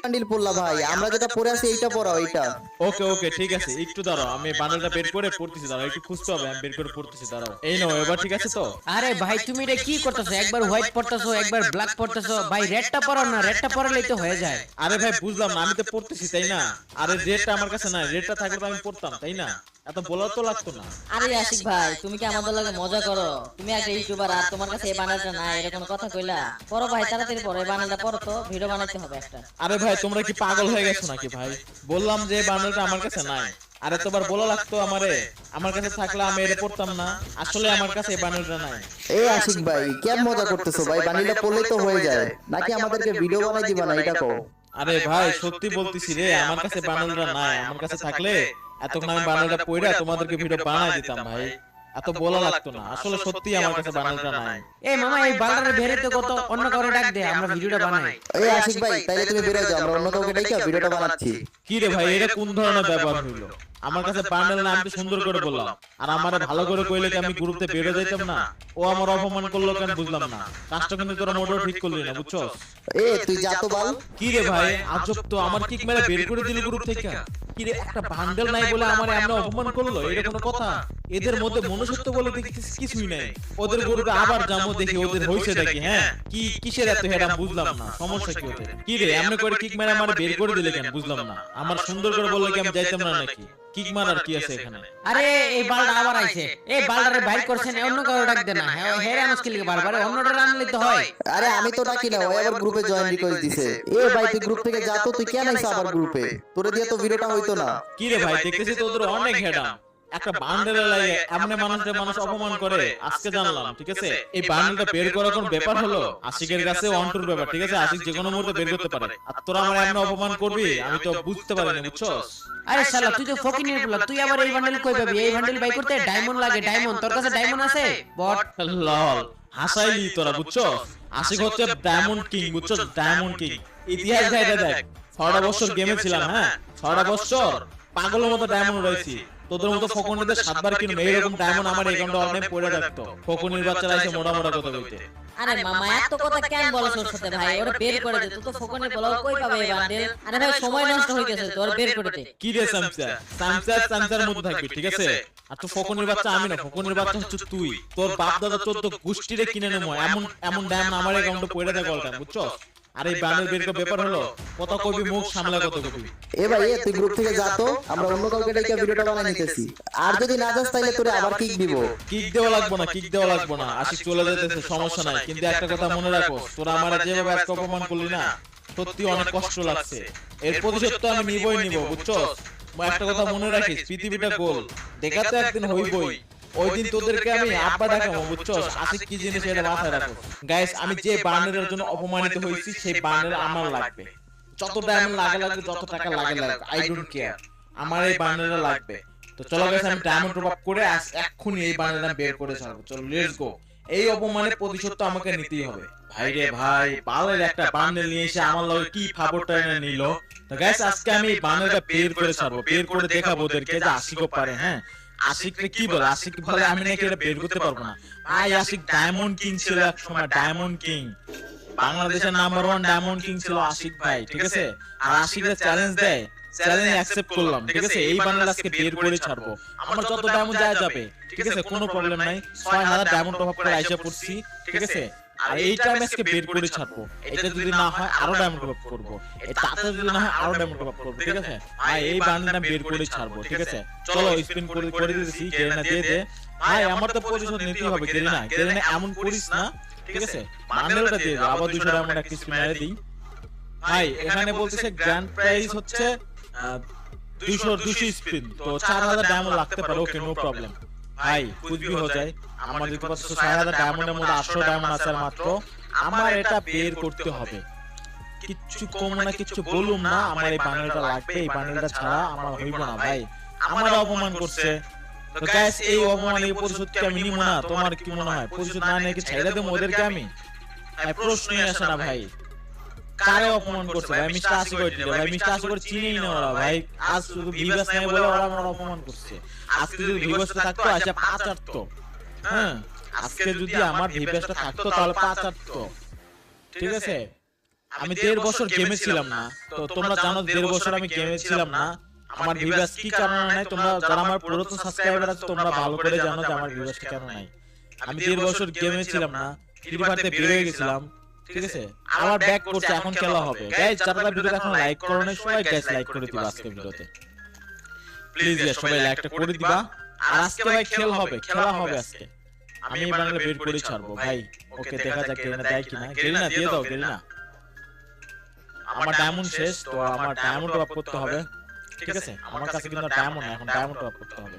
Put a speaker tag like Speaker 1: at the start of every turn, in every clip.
Speaker 1: Bundle পড়লা ভাই, আমরা যেটা পরে আছি এইটা পরাও এইটা।
Speaker 2: ওকে ওকে ঠিক আছে, একটু দাঁড়াও, আমি বান্ডেলটা বের করে পড়তেছি, দাঁড়াও একটু খুঁজতে হবে, আমি বের করে পড়তেছি, দাঁড়াও। এই নাও, এবার ঠিক আছে তো?
Speaker 3: আরে ভাই তুমি এটা কি করতেছো? একবার হোয়াইট পড়তেছো, একবার ব্ল্যাক পড়তেছো। ভাই রেডটা পরাও না, রেডটা পরালেই তো হয়ে যায়।
Speaker 2: আরে ভাই বুঝলাম না, আমি তো পড়তেছি তাই না? আরে রেডটা আমার কাছে নাই, রেডটা থাকলে তো আমি পড়তাম তাই না? এত বলা তো লাগতো না।
Speaker 4: আরে আশিক ভাই, তুমি কি আমাদের লগে মজা করো? তুমি একটা ইউটিউবার আর তোমার কাছে এই বানালটা নাই, এরকম কথা কইলা? পড়ো ভাই, তাড়াতাড়ি পড়ো, এই বানালটা পড়ো তো, ভিডিও বানাইতে হবে একটা।
Speaker 2: আরে ভাই তোমরা কি পাগল হয়ে গেছো নাকি ভাই? বললাম যে বান্ডেলটা আমার কাছে নাই। আরে তোবার বলা লাগতো আমারে, আমার কাছে থাকলে আমি এটা পড়তাম না। আসলে আমার কাছে এই বান্ডেলটা নাই।
Speaker 1: এই আশিক ভাই কেন মজা করতেছো ভাই? বান্ডিলটা পড়লেই তো হয়ে যায়, নাকি আমাদেরকে ভিডিও বানাই দিবা না এটা কও?
Speaker 2: আরে ভাই সত্যি বলতেছি রে, আমার কাছে বান্ডেলটা নাই। আমার কাছে থাকলে এতক্ষণ আমি বান্ডেলটা পড়া তোমাদেরকে ভিডিও বানাই দিতাম ভাই। এত বলা লাগতো না, আসলে সত্যি আমার কাছে বান্ডেলটা নাই।
Speaker 3: এই মামা এই বালটারে বেরেতে কত, অন্য কাউরে ডাক দে, আমরা ভিডিওটা বানাই।
Speaker 1: এই আশিক ভাই তাইলে তুমি বের হয়ে যাও, আমরা অন্য কাউকে ডাইকা ভিডিওটা বানাচ্ছি।
Speaker 2: কি রে ভাই, এটা কোন ধরনের ব্যবহার হইলো? আমার কাছে বান্ডেল না, আমি তো সুন্দর করে বললাম, আর আমারে ভালো করে কইলে কি আমি গ্রুপে বের হয়ে যাইতাম না? ও আমার অপমান করলো কেন বুঝলাম না। কাজটা কিন্তু তোরা মোটেও ঠিক করলি না, বুঝছস?
Speaker 1: এ তুই যা তো বল।
Speaker 2: কি রে ভাই আজব তো, আমার কিক মেরে বের করে দিল গ্রুপ থেকে। কি রে, একটা বান্ডেল নাই বলে আমারে এমন অপমান করলো, এটা কোনো কথা? এদের মধ্যে মনুষ্যত্ব বলে কিছুই নাই। ওদের গ্রুপে আবার যাবো, দেখি ওদের হইছে দেখি। হ্যাঁ কি কিসের এত হেরাম বুঝলাম না, সমস্যা কি ওদের? কি রে এমন করে কিক মেরে আমারে বের করে দিলে কেন বুঝলাম না। আমার সুন্দর করে বললে কি আমি যাইতাম না নাকি? কিক মারার কি আছে এখানে?
Speaker 3: আরে এই বালটা আবার আইছে, এই বালটারে বাইর করছেন, অন্য কাউরে ডাক দে না। হেরে মুশকিল কি বারবার অন্যটা আনলে তো হয়।
Speaker 1: আরে আমি তো ডাকি না, ওই আবার গ্রুপে জয়েন রিকোয়েস্ট দিছে। এ ভাই তুই গ্রুপ থেকে যা তো, তুই কেন আইছ আবার গ্রুপে? তোরে দিয়ে তো ভিডিওটা হইতো না।
Speaker 2: কি রে ভাই, দেখতেছি তো ওদের অনেক হেডা। একটা বান্ডেল লাগে এমন মানুষ অপমান করে আজকে জানলাম, ঠিক আছে? এই বান্ডেলটা বের করার কোন ব্যাপার হলো? আশিকের কাছে অন্টুর ব্যাপার, ঠিক আছে? আশিক যে কোনো মুহূর্তে বের করতে পারে, আর তোরা আমার এমন অপমান করবি আমি তো বুঝতে পারিনি, বুঝছস?
Speaker 3: আরে শালা তুই তো ফকিনের বলা, তুই আবার এই বান্ডেল কই পাবি? এই বান্ডেল বাই করতে ডায়মন্ড লাগে, ডায়মন্ড। তোর কাছে ডায়মন্ড আছে? বট
Speaker 2: লল হাসাইলি তোরা, বুঝছস? আশিক হচ্ছে ডায়মন্ড কিং, বুঝছস? Diamond king. ইতিহাস গাইডে দেখ, 6টা বছর গেমে ছিলাম, হ্যাঁ 6টা বছর পাগলের মতো ডায়মন্ড উড়াইছি। তোদের মতো ফকনিদের 7বার কিনবে এরকম ডায়মন্ড আমার অ্যাকাউন্টে অনেক পড়ে থাকতো। ফকনির বাচ্চারা এসে মোটা মোটা কথা কইতে।
Speaker 4: আরে মামা এত কথা কেন বলছ ওর সাথে ভাই? ওরে বের করে দে, তুই তো ফোনে বলাও কই পাবে এই বান্ডেল? আরে ভাই সময় নষ্ট হইতেছে, তোর বের করে দে।
Speaker 2: কি রে সামসা, সামসার মতো থাকবি, ঠিক আছে? আর তো ফকনির বাচ্চা আমি না, ফকনির বাচ্চা হচ্ছে তুই। তোর বাপ দাদা 14 গোষ্ঠীরে কিনে নেবো এমন এমন ডায়মন্ড আমার অ্যাকাউন্টে পড়ে থাকে অলটা, বুঝছস? আর এই বান্ডেল বের করার ব্যাপার হলো, কত কবি মুখ সামলা কত কবি।
Speaker 1: এ ভাই তুই গ্রুপ থেকে যা তো, আমরা অন্য কাউকে ডাইকা ভিডিওটা বানাই নিতেছি। আর যদি না যাস তাইলে তোরে আবার কিক দিব।
Speaker 2: কিক দেওয়া লাগবে না, কিক দেওয়া লাগবে না। আশিক চলে যেতেছে, সমস্যা নাই। কিন্তু একটা কথা মনে রাখো, তোরা আমারে যেভাবে আজকে অপমান করলি না, সত্যি অনেক কষ্ট লাগছে। এর প্রতিশোধ তো আমি নিব, বুঝছস? একটা কথা মনে রাখিস, পৃথিবীটা গোল, দেখাতে একদিন হইবই। ওই দিন তোদেরকে আমি আব্বা ডাকাবো, বুঝছস? আশিক কি জিনিস এটা মাথায় রাখো। গাইস আমি যে বান্ডেলের জন্য অপমানিত হইছি, সেই বান্ডেল আমার লাগবে। যত ডায়মন্ড লাগে, যত টাকা লাগে, আই ডোন্ট কেয়ার, আমার এই বান্ডেলটা লাগবে। তো চলো গাইস, আমি ডায়মন্ড টপ আপ করে এক্ষুনি এই বান্ডেলটা বের করে ছাড়বো। চলো লেটস গো। এই অপমানের প্রতিশোধ তো আমাকে নিতেই হবে। ভাই রে ভাই, বালের একটা বান্ডেল নিয়ে এসে আমার লগে কি ফাবরটা এনে নিল। তো গাইস আজকে আমি এই বান্ডেলটা বের করে ছাড়বো, বের করে দেখাবো ওদেরকে যে আশিকও পারে। হ্যাঁ আশিককে কি বলে, আশিক বলে আমি নাকি এটা বের করতে পারবো না। ভাই আশিক ডায়মন্ড কিং ছিল এক সময়, ডায়মন্ড কিং, বাংলাদেশের নাম্বার 1 ডায়মন্ড কিং ছিল আশিক ভাই, ঠিক আছে? আর আশিকরা চ্যালেঞ্জ দেয়, চ্যালেঞ্জ অ্যাকসেপ্ট করলাম, ঠিক আছে? এই বান্ডেল আজকে বের করে ছাড়বো। আমার যত ডায়মন্ড যায় যাবে, ঠিক আছে? কোনো প্রবলেম নাই। 6000 ডায়মন্ড টপ আপ করে আইসা পড়ছি, ঠিক আছে? আর এইটা আমি আজকে বের করে ছাড়বো। এটা যদি না হয় আরো ডায়মন্ড টপ আপ করব, তাতে যদি না হয় আরো ডায়মন্ড টপ আপ করব, ঠিক আছে? ভাই এই বান্ডেলটা বের করে ছাড়বো, ঠিক আছে? চলো স্পিন করে দিতেছি, গেরিনা দিয়ে দে। ভাই আমার তো প্রতিশোধ নিতেই হবে, গেরিনা এমন করিস না, ঠিক আছে? বান্ডেলটা দিয়ে দাও, আবার 200 ডায়মন্ড একটা স্পিন মেরে দিই। ভাই এখানে বলতেছে গ্র্যান্ড প্রাইজ হচ্ছে 200 স্পিন, তো 4000 ডায়মন্ড লাগতে পারে। ওকে নো প্রবলেম ভাই, কুछ भी हो जाए। আমার দেখতে পাচ্ছ 6000 ডায়মন্ডের মধ্যে 800 ডায়মন্ড আছে আর মাত্র। আমার এটা বের করতে হবে, কিচ্ছু কম না কিচ্ছু বলুম না। আমার এই বান্ডেলটা লাগবে, এই বান্ডেলটা ছাড়া আমার হইব না। ভাই আমার অপমান করছে, তো গাইস এই অপমানের প্রতিশোধ কি আমি নিব না? তোমার কি মনে হয় প্রতিশোধ না নিয়ে কি ছেড়ে দেব ওদেরকে আমি? প্রশ্নই আসে না ভাই। কারে অপমান করছে ভাই? মিস্টার আশিক ওইটি ভাই, মিস্টার আশিক ওর চিনেই না ওরা ভাই। আজ শুধু ভিভাস নাই বলে ওরা আমার অপমান করছে। আজকে যদি ভিভাসটা থাকতো আচ্ছা 5 আটতো, হ্যাঁ আজকে যদি আমার ভিভাসটা থাকতো তাহলে 5 আটতো, ঠিক আছে? আমি 1.5 বছর গেমে ছিলাম না। তো তোমরা জানো 1.5 বছর আমি গেমে ছিলাম না। আমার ভিউয়ার্স কি কারণে নাই, তোমরা যারা আমার পুরাতন সাবস্ক্রাইবার আছে তোমরা ভালো করে জানো যে আমার ভিউয়ার্স কেন নাই। আমি 1.5 বছর গেমে ছিলাম না, ফ্রি ফায়ারতে বের হয়ে গেছিলাম, ঠিক আছে? আবার ব্যাক করছে, এখন খেলা হবে। গাইস যারা ভিডিওটা এখন লাইক করো না, সবাই গাইস লাইক করে দিবা আজকে ভিডিওতে, প্লিজ গাইস সবাই লাইকটা করে দিবা। আর আজকে ভাই খেলা হবে আজকে। আমি এই বানালে বের করে ছাড়বো ভাই। ওকে দেখা যাক গেরিনা দেয় কিনা। গেরিনা দিয়ে দাও গেরিনা। আমার ডায়মন্ড শেষ, তো আমার ডায়মন্ড টপ করতে হবে, ঠিক আছে? আমার কাছে কিন্তু ডায়মন্ড না, এখন ডায়মন্ড টপ করতে হবে।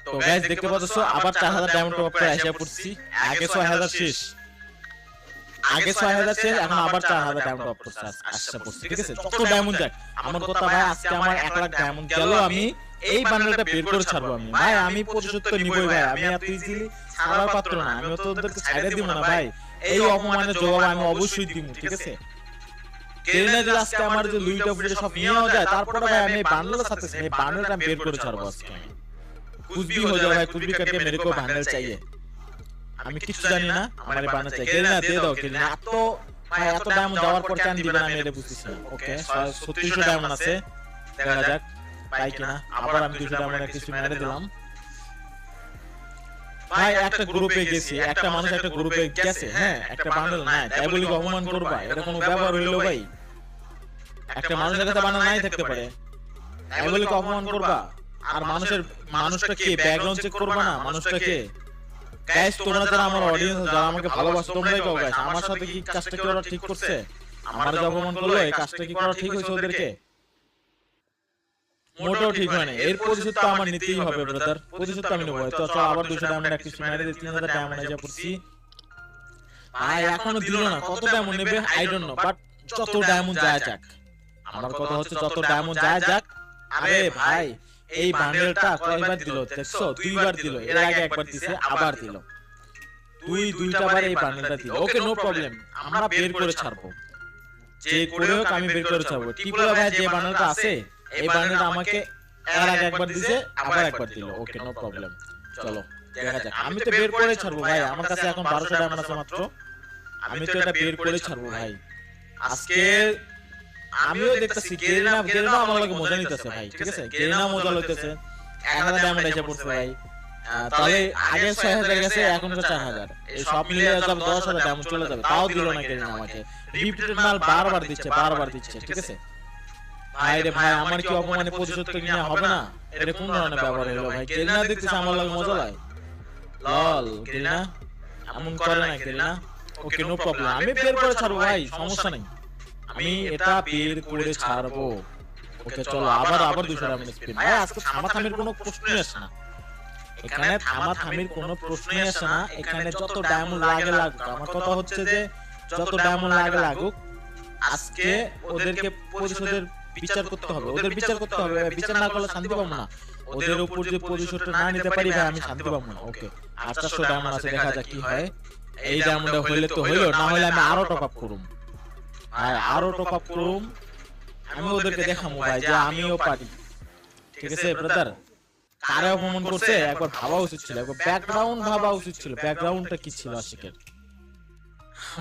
Speaker 2: তো গাইস দেখতে পাচ্ছ আবার 4000 ডায়মন্ড টপ করে এসে পড়ছি। আগে 6000 শেষ, আগে 6000 শেষ, এখন আবার 4000 ডায়মন্ড টপ করছে আসছে পড়ছে, ঠিক আছে? যত ডায়মন্ড যাক আমার কথা ভাই, আজকে আমার 1 লাখ ডায়মন্ড গেল, আমি এই বান্ডেলটা বের করে ছাড়বো আমি ভাই। আমি প্রতিশোধ তো নিবই ভাই, আমি এত ইজিলি ছাড়ার পাত্র না, আমি তো ওদেরকে ছাইড়ে দিব না ভাই। এই অপমানের জবাব আমি অবশ্যই দিব, ঠিক আছে? গেরিনা যদি আজকে আমার যে লুইটা ফুটে সব নিয়েও যায়, তারপরে ভাই আমি বান্ডেলের সাথে এই বান্ডেলটা বের করে ছাড়বো আজকে। আমি कुछ भी हो जाए भाई, कुछ भी करके मेरे को बांडल चाहिए। আমি কিছু জানি না, আমার এই বান্ডেল চাই। গেরিনা দিয়ে দাও গেরিনা। এত ভাই এত ডায়মন্ড যাওয়ার পর কেন দিবেন আমি এটা বুঝতেছি না। ওকে 3600 ডায়মন্ড আছে, দেখা যাক পাই কিনা। আবার আমি 200 ডায়মন্ড একটা কিছু মেরে দিলাম ভাই। একটা গ্রুপে গেছি, একটা মানুষ একটা গ্রুপে গেছে, হ্যাঁ একটা বান্ডেল নাই, তাই বলি অপমান করবা? এটা কোনো ব্যবহার হইলো ভাই? একটা মানুষের কাছে বান্ডেল নাই থাকতে পারে, তাই বলি অপমান করবা? আর মানুষটা কে ব্যাকগ্রাউন্ড চেক করবা না মানুষটাকে? গাইস তোমরা যারা আমার অডিয়েন্স, যারা আমাকে ভালোবাসো, তোমরাই কও গাইস আমার সাথে কি কাজটা কি ওরা ঠিক করছে? আমার যে অপমান করলো এই কাজটা কি করা ঠিক হয়েছে ওদেরকে? মোটেও ঠিক হয় না। এর প্রতিশোধ তো আমার নিতেই হবে ব্রাদার, প্রতিশোধ তো আমি নেবো। তো চল আবার 200 ডায়মন্ড একটা কিছু মেরে দিই, 3000 ডায়মন্ড এসে পড়ছি ভাই। এখনো দিল না, কত ডায়মন্ড নেবে আই ডোন্ট নো, বাট যত ডায়মন্ড যায় যাক। আমার কথা হচ্ছে যত ডায়মন্ড যায় যাক। আরে ভাই এই বান্ডেলটা কয়বার দিল দেখছো? 2 বার দিল, এর আগে একবার দিছে, আবার দিল, দুইটা বার এই বান্ডেলটা দিল। ওকে নো প্রবলেম, আমরা বের করে ছাড়বো, যে করে হোক আমি বের করে ছাড়বো। টিপলা ভাই যে বান্ডেলটা আছে এই বান্ডেলটা আমাকে এর আগে একবার দিছে, আবার একবার দিল। ওকে নো প্রবলেম, চলো দেখা যাক। আমি তো বের করে ছাড়বো ভাই, আমার কাছে এখন 1200 ডায়মন্ড আছে মাত্র। আমি তো এটা বের করে ছাড়বো ভাই আজকে। আমিও দেখতেছি গেরিনা আমার লাগে মজা নিতেছে ভাই, ঠিক আছে? গেরিনা মজা লইতেছে। 1000 ডায়মন্ড এসে পড়ছে ভাই। তাহলে আগে 6000 গেছে, এখন তো 4000, এই সব মিলে যাব 10000 ডায়মন্ড চলে যাবে। তাও দিল না গেরিনা আমাকে। রিপিটেড মাল বারবার দিচ্ছে, ঠিক আছে? ভাই রে ভাই আমার কি অপমানে প্রতিশোধ নিয়ে হবে না? এটা কোন ধরনের ব্যবহার হলো ভাই? গেরিনা দেখতেছে আমার লাগে মজা লাগে। লল গেরিনা এমন করে না গেরিনা। ওকে নো প্রবলেম, আমি বের করে ছাড়বো ভাই, সমস্যা নাই, আমি এটা বের করে ছাড়বো। ওকে চলো আবার 200 ডায়মন্ড স্পিন ভাই। আজকে থামাথামির কোনো প্রশ্নই আসে না এখানে, থামাথামির কোনো প্রশ্নই আসে না এখানে। যত ডায়মন্ড লাগে লাগুক, আমার কথা হচ্ছে যে যত ডায়মন্ড লাগে লাগুক, আজকে ওদেরকে প্রতিশোধের বিচার করতে হবে, ওদের বিচার করতে হবে। বিচার না করলে শান্তি পাবো না। ওদের উপর যে প্রতিশোধটা না নিতে পারি ভাই আমি শান্তি পাবো না। ওকে 800 ডায়মন্ড আছে, দেখা যাক কি হয়। এই ডায়মন্ডটা হইলে তো হইলো, না হলে আমি আরো টপ আপ করুম ভাই, আরো টপ আপ করুম। আমি ওদেরকে দেখাবো ভাই যে আমিও পারি, ঠিক আছে ব্রাদার? কারে অপমান করছে একবার ভাবা উচিত ছিল, একবার ব্যাকগ্রাউন্ড ভাবা উচিত ছিল। ব্যাকগ্রাউন্ডটা কি ছিল আশিকের?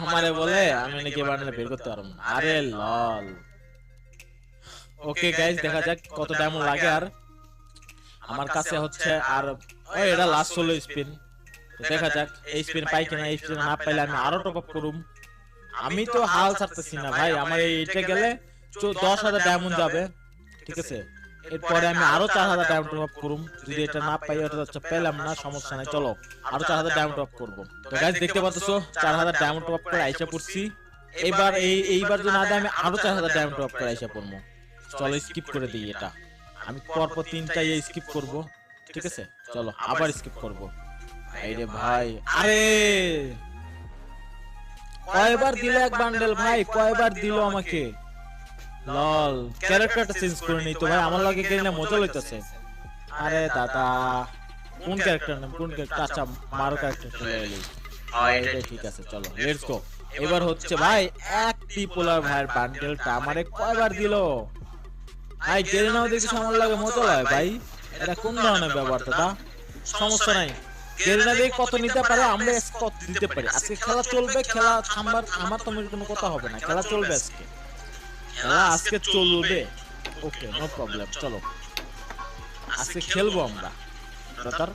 Speaker 2: আমারে বলে আমি নাকি বান্ডেল বের করতে পারবো না। আরে লল। ওকে গাইস দেখা যাক কত ডায়মন্ড লাগে। আর আমার কাছে হচ্ছে আর এটা লাস্ট হলো স্পিন, দেখা যাক এই স্পিন পাই কিনা। এই স্পিন না পাইলে আমি আরো টপ আপ করুম। আমি তো হাল ছাড়তেছি না ভাই, আমার এইটা গেলে 10000 ডায়মন্ড যাবে, ঠিক আছে? এরপরে আমি আরো 4000 ডায়মন্ড টপ করুম। যদি এটা না পাই, এটা হচ্ছে পেলাম না, সমস্যা নাই, চলো আরো 4000 ডায়মন্ড টপ করব। তো গাইস দেখতে পাচ্ছো 4000 ডায়মন্ড টপ করে আইসা পড়ছি। এইবার যদি না দেয় আমি আরো 4000 ডায়মন্ড টপ করে আইসা পড়বো। চলো স্কিপ করে দিই এটা, আমি পরপর 3টা স্কিপ করব, ঠিক আছে? চলো আবার স্কিপ করব। আরে ভাই আরে কয়বার দিল এক বান্ডেল ভাই, কয়বার দিল আমাকে? লল ক্যারেক্টারটা চেঞ্জ করে নেই তো ভাই, আমার লাগে গেরিনা মজা লইতেছে। আরে দাদা কোন ক্যারেক্টার নাম, কোন ক্যারেক্টার? আচ্ছা মারো ক্যারেক্টার চলে এলি, এটা ঠিক আছে, চলো লেটস গো। এবার হচ্ছে ভাই এক ট্রিপলার ভাইয়ের বান্ডেলটা আমারে কয়বার দিল ভাই? গেরিনাও দেখি আমার লাগে মজা লাগে ভাই। এটা কোন ধরনের ব্যবহার দাদা? সমস্যা নাই, গেরিনা দিয়ে কত নিতে পারে আমরা কত দিতে পারি। আজকে খেলা চলবে, খেলা থামবার আমার তোমার কোনো কথা হবে না, খেলা চলবে আজকে, খেলা আজকে চলবে। ওকে নো প্রবলেম, চলো আজকে খেলবো আমরা ব্রাদার।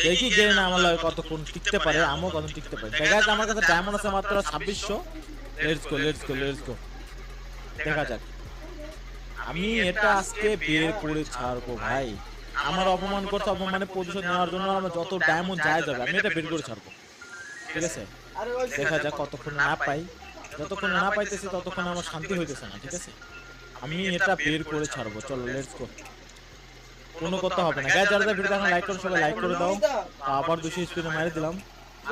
Speaker 2: দেখি গেরিনা আমার লাগে কতক্ষণ টিকতে পারে, আমিও কতক্ষণ টিকতে পারি। দেখা যাক, আমার কাছে ডায়মন্ড আছে মাত্র 2600। Let's go let's go let's go, দেখা যাক। আমি এটা আজকে বের করে ছাড়বো ভাই। আমার অপমান করতে, অপমানের প্রতিশোধ নেওয়ার জন্য আমার যত ডায়মন্ড যায় যাবে আমি এটা বের করে ছাড়বো, ঠিক আছে? দেখা যাক কতক্ষণ না পাই, যতক্ষণ না পাইতেছি ততক্ষণ আমার শান্তি হইতেছে না, ঠিক আছে? আমি এটা বের করে ছাড়বো, চলো লেটস গো। কোনো কথা হবে না গাইস, যারা যারা ভিডিওটা এখন লাইক করো সবাই লাইক করে দাও। আবার 200 স্পিডে মেরে দিলাম।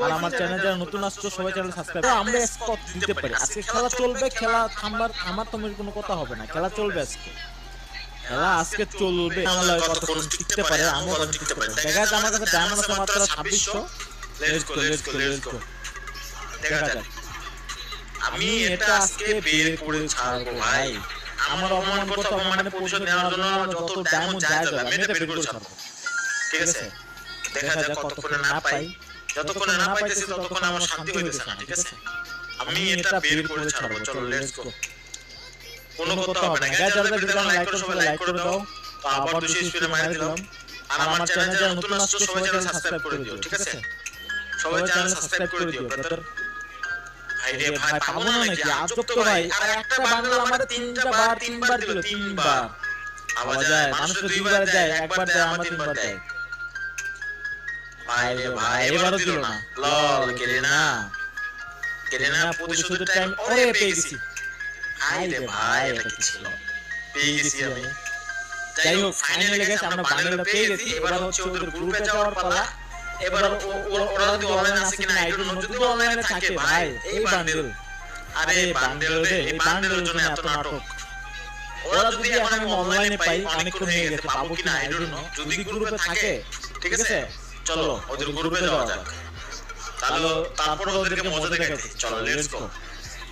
Speaker 2: আর আমার চ্যানেল যারা নতুন আসছো সবাই চ্যানেল সাবস্ক্রাইব করো। আমরা স্কট দিতে পারি আজকে, খেলা চলবে, খেলা থামবার আমার তোমার কোনো কথা হবে না, খেলা চলবে আজকে, খেলা আজকে চলবে। আমার লাগে কতক্ষণ টিকতে পারে, আমিও কতক্ষণ টিকতে পারি। দেখা যাক, আমার কাছে ডায়মন্ড আছে মাত্র 2600। Let's go let's go let's go, দেখা যাক। আমি এটা আজকে বের করে ছাড়বো ভাই। আমার অপমান করতে, অপমানের প্রতিশোধ নেওয়ার জন্য আমার যত ডায়মন্ড যায় যাবে আমি এটা বের করে ছাড়বো, ঠিক আছে? দেখা যাক কতক্ষণ না পাই, যতক্ষণ না পাইতেছি ততক্ষণ আমার শান্তি হইতেছে না, ঠিক আছে? আমি এটা বের করে ছাড়বো, চলো লেটস গো। কোনো কথা হবে না গাইস, যারা ভিডিওটা লাইক করো সবাই লাইক করে দাও। আবার 200 স্পিডে মেরে দিলাম। আর আমার চ্যানেল যারা নতুন আসছো সবাই চ্যানেল সাবস্ক্রাইব করে দিও, ঠিক আছে? সবাই চ্যানেল সাবস্ক্রাইব করে দিও ব্রাদার। ভাই রে ভাই, পাবো না নাকি? আজব তো ভাই, আর একটা বান্ডেল আমারে তিনবার দিল, তিনবার। আওয়াজ যায়, মানুষ তো দুইবার দেয়, একবার দেয়, আমার তিনবার দেয়। ভাই রে ভাই, এবারও দিল না। লল গেরিনা, গেরিনা প্রতিশোধের টাইম ওরে পেয়ে গেছি। ভাই রে ভাই, এটা কি ছিল? পেয়ে গেছি আমি। যাই হোক, ফাইনালি গেছে আমরা বান্ডেলটা পেয়ে গেছি। এবার হচ্ছে ওদের গ্রুপে যাওয়ার পালা। এবার ওরা যদি অনলাইনে আছে কিনা আই ডোন্ট নো, যদি অনলাইনে থাকে ভাই এই বান্ডেল, আরে বান্ডেল রে, এই বান্ডেলের জন্য এত নাটক। ওরা যদি এখন আমি অনলাইনে পাই, অনেকক্ষণ হয়ে গেছে, পাবো কিনা আই ডোন্ট নো। যদি গ্রুপে থাকে, ঠিক আছে, চলো ওদের গ্রুপে যাওয়া যাক। তাহলে তারপর ওদেরকে মজা দেখাচ্ছি, চলো লেটস গো।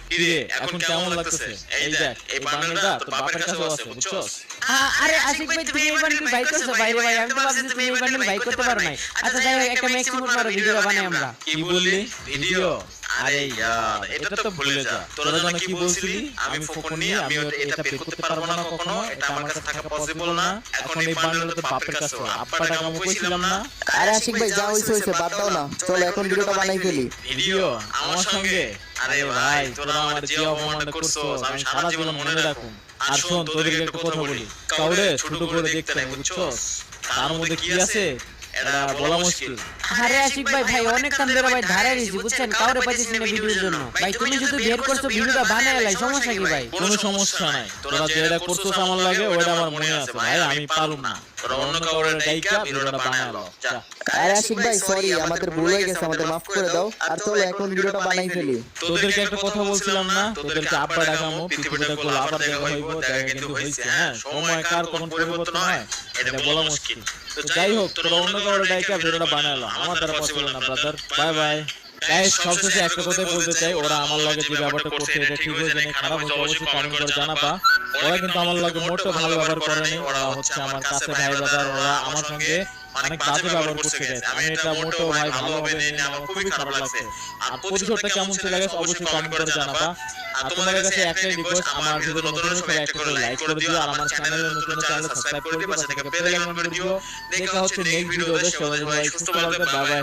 Speaker 2: কি রে, এখন কেমন লাগতেছে? এই দেখ, এই বান্ডেলটা তোর বাপের কাছেও আছে, বুঝছস?
Speaker 3: আরে আশিক ভাই, তুমি এই বান্ডেল বাই করছো? বাইরে ভাই, আমি তো ভাবছি তুমি এই বান্ডেল বাই করতে পারো নাই। আচ্ছা যাই হোক, একটা ম্যাক্সিমাম মারো, ভিডিও বানাই আমরা।
Speaker 2: কি বললি? ভিডিও? আরে ইয়ার, এটা তো ভুলে যা। তোরা জানো কি বলছিলি? আমি ফোন নিয়ে আমি এটা বের করতে পারবো না কখনো, এটা আমার কাছে থাকা পসিবল না। এখন এই বান্ডেল তো বাপের কাছে, আব্বা টাকা আমি কইছিলাম না।
Speaker 1: আরে আশিক ভাই, যা হইছে হইছে, বাদ দাও না, চলো এখন ভিডিওটা বানাই ফেলি।
Speaker 2: ভিডিও আমার সঙ্গে? আরে ভাই, তোরা আমার যে অপমানটা করছস আমি সারা জীবন মনে রাখুম। আর শোন, তোদেরকে একটা কথা বলি, কাউরে ছোট করে দেখতে নাই, বুঝছস? তার মধ্যে কি আছে এটা বলা মুশকিল।
Speaker 3: আরে আশিক ভাই, ভাই অনেক কাম ধরে ভাই ধারে দিছি, বুঝছেন? কাউরে পাইতেছি না ভিডিওর জন্য। ভাই তুমি যদি বের করছো ভিডিওটা বানাই লাই, সমস্যা কি ভাই?
Speaker 2: কোনো সমস্যা নাই, তোরা যেটা করছস আমার লাগে ওটা আমার মনে আছে ভাই, আমি পারুম না। তোরা অন্য কাউরে ডাইকা ভিডিওটা বানালো, যা।
Speaker 1: আরে আশিক ভাই সরি, আমাদের ভুল হয়ে গেছে, আমাদের মাফ করে দাও। আর চলো এখন ভিডিওটা বানাই ফেলি।
Speaker 2: তোদেরকে একটা কথা বলছিলাম না, তোদেরকে আব্বা ডাকামো, পৃথিবীটা গোল আবার দেখা হইব, দেখা কিন্তু হইছে। হ্যাঁ, সময় কার কখন পরিবর্তন হয় এটা বলা মুশকিল। তো যাই হোক, তোরা অন্য কাউরে ডাইকা ভিডিওটা বানালো, আমার দ্বারা পসিবল না ব্রাদার। Bye bye guys. সবশেষে একটা কথাই বলতে চাই, ওরা আমার লগে যে ব্যাপারটা করছে এটা ঠিক হয়েছে নাকি খারাপ হয়েছে অবশ্যই কমেন্ট করে জানাবা। ওরা কিন্তু আমার লগে মোটেও ভালো ব্যবহার করেনি, ওরা হচ্ছে আমার কাছে ভাই ব্রাদার, ওরা আমার সঙ্গে অনেক বাজে ব্যবহার করছে গাইস। আমি এটা মোটেও ভাই ভালোভাবে নেই, আমার খুবই খারাপ লাগছে। আর প্রতিশোধটা কেমন ছিল গাইস অবশ্যই কমেন্ট করে জানাবা। আর তোমাদের কাছে একটাই রিকোয়েস্ট, আমার ভিডিও নতুন হলে সবাই একটা করে লাইক করে দিও, আর আমার চ্যানেলে নতুন চ্যানেল সাবস্ক্রাইব করে দিও, পাশে থেকে বেল আইকন করে দিও। দেখা হচ্ছে নেক্সট ভিডিওতে, সবাই সুস্থ থাকবে, বাই বাই।